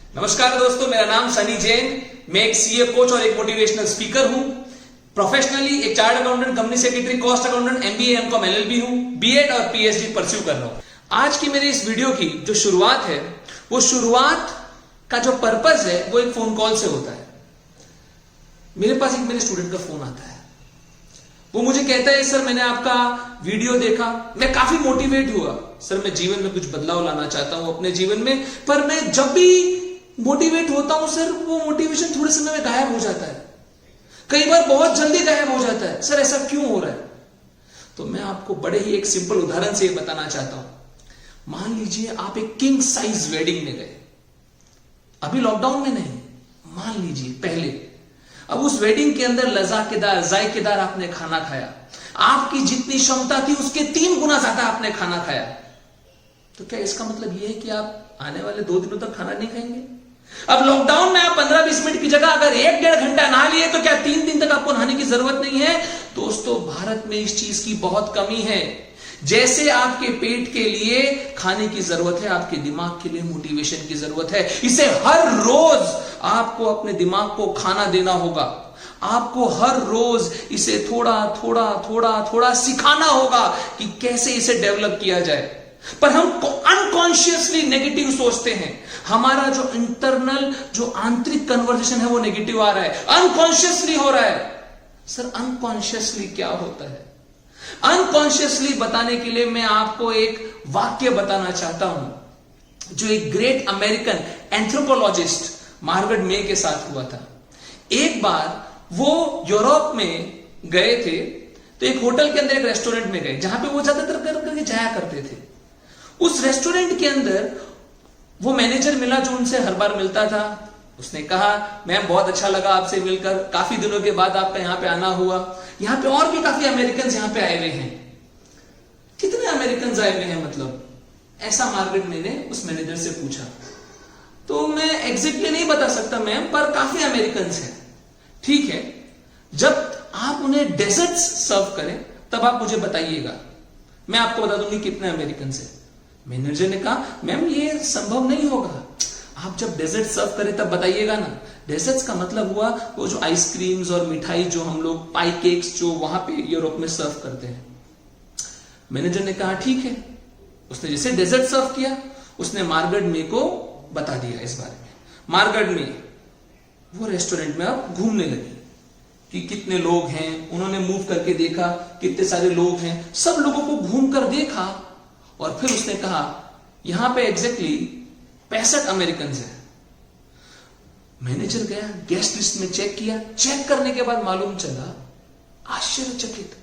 नमस्कार दोस्तों, मेरा नाम सनी जैन। मैं एक सीए कोच और एक मोटिवेशनल स्पीकर हूं। प्रोफेशनली एक chart accountant, company secretary, cost accountant, MBA, MCom, LLB हूं। बीएड और पीएचडी परस्यू कर रहा हूं। आज की मेरी इस वीडियो की जो शुरुआत है, वो शुरुआत का जो पर्पस है वो एक फोन कॉल से होता है। मेरे पास एक मेरे स्टूडेंट का फोन आता है। वो मुझे कहता है, सर मैंने आपका वीडियो देखा, मैं काफी मोटिवेट हुआ। सर मैं जीवन में कुछ बदलाव लाना चाहता हूं अपने जीवन में, पर मैं जब भी मोटिवेट होता हूं सर, वो मोटिवेशन थोड़े समय में गायब हो जाता है। कई बार बहुत जल्दी गायब हो जाता है। सर ऐसा क्यों हो रहा है? तो मैं आपको बड़े ही एक सिंपल उदाहरण से बताना चाहता हूं। मान लीजिए आप एक किंग साइज वेडिंग में गए, अभी लॉकडाउन में नहीं, मान लीजिए पहले। अब उस वेडिंग के अंदर लजाकेदार, जायकेदार आपने खाना खाया। आपकी जितनी क्षमता थी उसके 3 गुना ज्यादा आपने खाना खाया। तो क्या इसका मतलब यह है कि आप आने वाले 2 दिनों तक खाना नहीं खाएंगे? अब लॉकडाउन में आप 15-20 मिनट की जगह अगर 1-1.5 घंटा नहा लिए, तो क्या 3 दिन तक आपको नहाने की जरूरत नहीं है? दोस्तों, भारत में इस चीज की बहुत कमी है। जैसे आपके पेट के लिए खाने की जरूरत है, आपके दिमाग के लिए मोटिवेशन की जरूरत है। इसे हर रोज आपको अपने दिमाग को खाना देना होगा। आपको हर रोज इसे थोड़ा थोड़ा थोड़ा थोड़ा सिखाना होगा कि कैसे इसे डेवलप किया जाए। पर हम अनकॉन्शियसली नेगेटिव सोचते हैं। हमारा जो इंटरनल, जो आंतरिक कन्वर्सेशन है, वो नेगेटिव आ रहा है, अनकॉन्शियसली हो रहा है। सर अनकॉन्शियसली क्या होता है? अनकॉन्शियसली बताने के लिए मैं आपको एक वाक्य बताना चाहता हूं, जो एक ग्रेट अमेरिकन एंथ्रोपोलॉजिस्ट मार्गरेट मे के साथ हुआ था। एक बार वो यूरोप में गए थे, तो एक होटल के अंदर एक रेस्टोरेंट में गए, जहां पे वो ज्यादातर करके जाया करते थे। उस रेस्टोरेंट के अंदर वो मैनेजर मिला जो उनसे हर बार मिलता था। उसने कहा, मैम बहुत अच्छा लगा आपसे मिलकर, काफी दिनों के बाद आपका यहां पे आना हुआ। यहां पे और भी काफी अमेरिकन यहां पे आए हुए हैं। कितने अमेरिकन आए हुए हैं मतलब? ऐसा मार्गरेट ने उस मैनेजर से पूछा। तो मैं एग्जैक्टली नहीं बता सकता मैम, पर काफी अमेरिकन हैं। ठीक है, जब आप उन्हें डेजर्ट्स सर्व करें तब आप मुझे बताइएगा, मैं आपको बता दूंगी कितने अमेरिकन हैं। मैनेजर ने कहा, मैम ये संभव नहीं होगा, आप जब डेजर्ट सर्व करें तब बताइएगा ना। डेजर्ट्स का मतलब हुआ वो जो आइसक्रीम्स और मिठाई, जो हम लोग पाई केक्स जो वहां पे यूरोप में सर्व करते हैं। मैनेजर ने कहा ठीक है। उसने जैसे डेजर्ट सर्व किया, उसने मार्गरेट मे को बता दिया इस बारे में। मार्गरेट मे वो रेस्टोरेंट में अब घूमने लगी कि कितने लोग हैं। उन्होंने मूव करके देखा, कितने सारे लोग हैं। सब लोगों को घूम कर देखा और फिर उसने कहा, यहां पे एग्जैक्टली 65 अमेरिकन हैं। मैनेजर गया, गेस्ट लिस्ट में चेक किया। चेक करने के बाद मालूम चला, आश्चर्यचकित,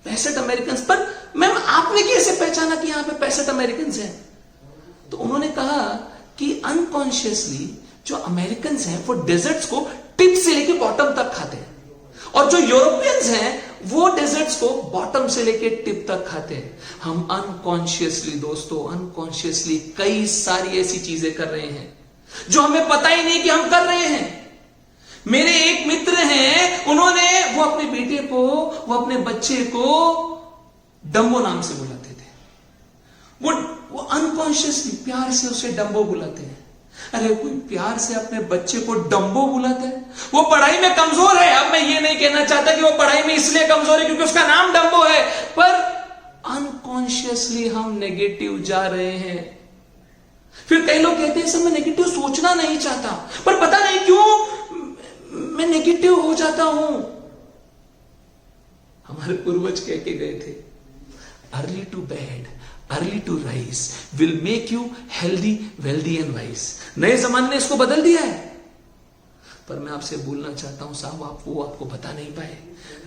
65 अमेरिकन। पर मैम आपने कैसे पहचाना कि यहां पे 65 अमेरिकन हैं? तो उन्होंने कहा कि अनकॉन्शियसली जो अमेरिकन हैं वो डेजर्ट्स को टिप से लेकर बॉटम तक खाते हैं, और जो यूरोपियंस हैं वो डेजर्ट्स को बॉटम से लेकर टिप तक खाते हैं। हम अनकॉन्शियसली दोस्तों, अनकॉन्शियसली कई सारी ऐसी चीजें कर रहे हैं जो हमें पता ही नहीं कि हम कर रहे हैं। मेरे एक मित्र हैं, उन्होंने वो अपने बेटे को, वो अपने बच्चे को डम्बो नाम से बुलाते थे। वो अनकॉन्शियसली प्यार से उसे डम्बो बुलाते हैं। अरे कोई प्यार से अपने बच्चे को डम्बो बुलाता है? वो पढ़ाई में कमजोर है। अब मैं ये नहीं कहना चाहता कि वो पढ़ाई में इसलिए कमजोर है क्योंकि उसका नाम डम्बो है, पर अनकॉन्शियसली हम नेगेटिव जा रहे हैं। फिर कई लोग कहते हैं, सर मैं नेगेटिव सोचना नहीं चाहता, पर पता नहीं क्यों मैं नेगेटिव हो जाता हूं। हमारे पूर्वज कह के गए थे, early to bed early to rise will make you healthy, wealthy and wise. नए जमाने ने इसको बदल दिया है, पर मैं आपसे बोलना चाहता हूं साहब, आप वो आपको बता नहीं पाए।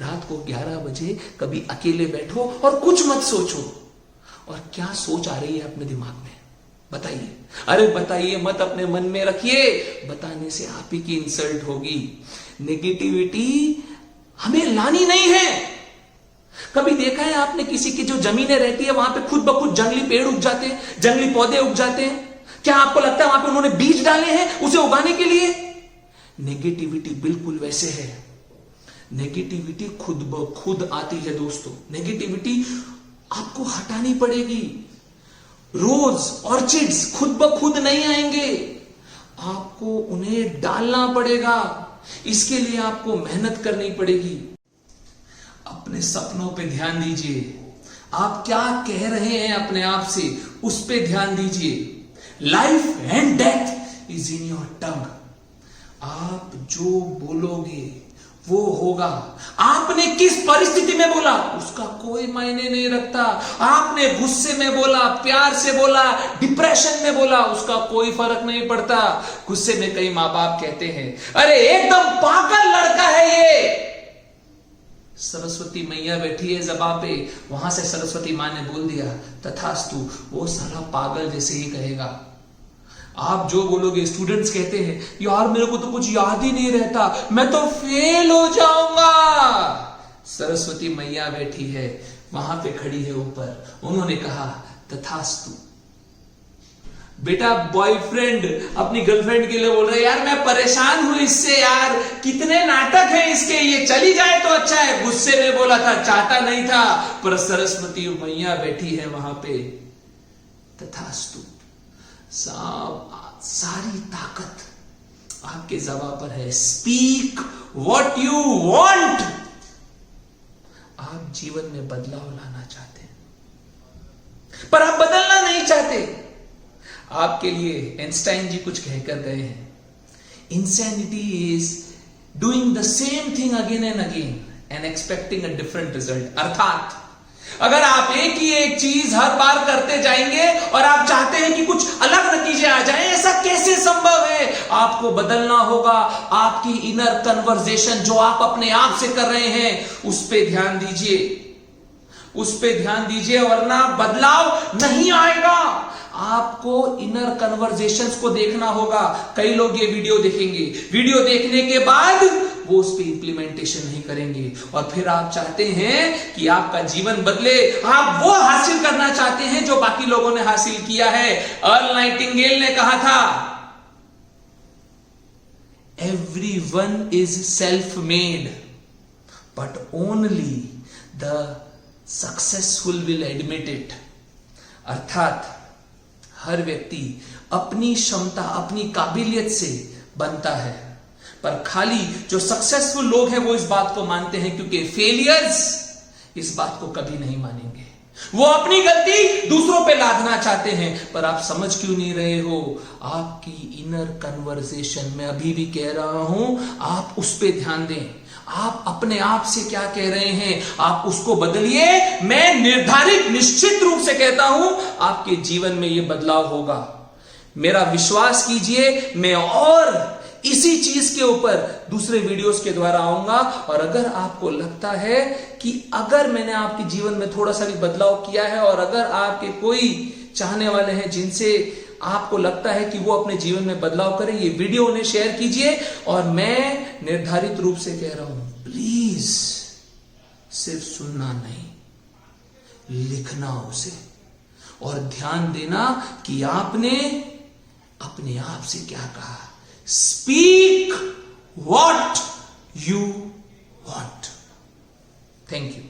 रात को 11 बजे कभी अकेले बैठो और कुछ मत सोचो। और क्या सोच आ रही है अपने दिमाग में? बताइए। अरे बताइए मत, अपने मन में रखिए, बताने से आप ही की इंसल्ट होगी। नेगेटिविटी हमें लानी नहीं है। कभी देखा है आपने किसी की जो जमीनें रहती है वहां पे खुद ब खुद जंगली पेड़ उग जाते हैं, जंगली पौधे उग जाते हैं? क्या आपको लगता है वहां पे उन्होंने बीज डाले हैं उसे उगाने के लिए? नेगेटिविटी बिल्कुल वैसे है। नेगेटिविटी खुद ब खुद आती है दोस्तों। नेगेटिविटी आपको हटानी पड़ेगी। रोज ऑर्चिड्स खुद ब खुद नहीं आएंगे, आपको उन्हें डालना पड़ेगा। इसके लिए आपको मेहनत करनी पड़ेगी। अपने सपनों पे ध्यान दीजिए। आप क्या कह रहे हैं अपने आप से, उस पे ध्यान दीजिए। Life and death is in your tongue. आप जो बोलोगे वो होगा। आपने किस परिस्थिति में बोला उसका कोई मायने नहीं रखता। आपने गुस्से में बोला, प्यार से बोला, डिप्रेशन में बोला, उसका कोई फर्क नहीं पड़ता। गुस्से में कई माँ बाप कहते हैं, अरे एकदम पागल लड़का है ये। सरस्वती मैया बैठी है ज़बां पे, वहां से सरस्वती मां ने बोल दिया तथास्तु, वो साला पागल जैसे ही कहेगा। आप जो बोलोगे, स्टूडेंट्स कहते हैं यार मेरे को तो कुछ याद ही नहीं रहता, मैं तो फेल हो जाऊंगा। सरस्वती मैया बैठी है, वहां पे खड़ी है ऊपर, उन्होंने कहा तथास्तु। बेटा बॉयफ्रेंड अपनी गर्लफ्रेंड के लिए बोल रहा है यार मैं परेशान हूं इससे, यार कितने नाटक हैं इसके, ये चली जाए तो अच्छा है। गुस्से में बोला था, चाहता नहीं था, पर सरस्वती मैया बैठी है वहां पे, तथास्तु। सारी ताकत आपके ज़बां पर है। Speak what you want. आप जीवन में बदलाव लाना चाहते हैं पर आप बदलना नहीं चाहते। आपके लिए आइंस्टाइन जी कुछ कहकर गए हैं, insanity is doing the same thing again and again and expecting a different result. अर्थात अगर आप एक ही एक चीज हर बार करते जाएंगे और आप चाहते हैं कि कुछ अलग नतीजे आ जाएं, ऐसा कैसे संभव है? आपको बदलना होगा। आपकी इनर कन्वर्सेशन जो आप अपने आप से कर रहे हैं, उस पे ध्यान दीजिए, उस पे ध्यान दीजिए, वरना बदलाव नहीं आएगा। आपको इनर कन्वर्सेशंस को देखना होगा। कई लोग ये वीडियो देखेंगे, वीडियो देखने के बाद वो उस पे इंप्लीमेंटेशन नहीं करेंगे, और फिर आप चाहते हैं कि आपका जीवन बदले, आप वो हासिल करना चाहते हैं जो बाकी लोगों ने हासिल किया है। अर्ल नाइटिंगेल ने कहा था, everyone is self made but only the successful will admit it. अर्थात हर व्यक्ति अपनी क्षमता, अपनी काबिलियत से बनता है, पर खाली जो सक्सेसफुल लोग हैं वो इस बात को मानते हैं, क्योंकि फेलियर्स इस बात को कभी नहीं मानेंगे। वो अपनी गलती दूसरों पे लादना चाहते हैं, पर आप समझ क्यों नहीं रहे हो? आपकी इनर कन्वर्सेशन में अभी भी कह रहा हूं, आप उस पे ध्यान दें। आप अपने आप से क्या कह रहे हैं, आप उसको बदलिए। मैं निर्धारित निश्चित रूप से कहता हूं, आपके जीवन में यह बदलाव होगा। मेरा विश्वास कीजिए, मैं और इसी चीज के ऊपर दूसरे वीडियोस के द्वारा आऊंगा। और अगर आपको लगता है कि अगर मैंने आपके जीवन में थोड़ा सा भी बदलाव किया है, और अगर आपके कोई चाहने वाले हैं जिनसे आपको लगता है कि वो अपने जीवन में बदलाव करें, ये वीडियो उन्हें शेयर कीजिए। और मैं निर्धारित रूप से कह रहा हूं, प्लीज सिर्फ सुनना नहीं, लिखना उसे, और ध्यान देना कि आपने अपने आप से क्या कहा। Speak what you want. Thank you.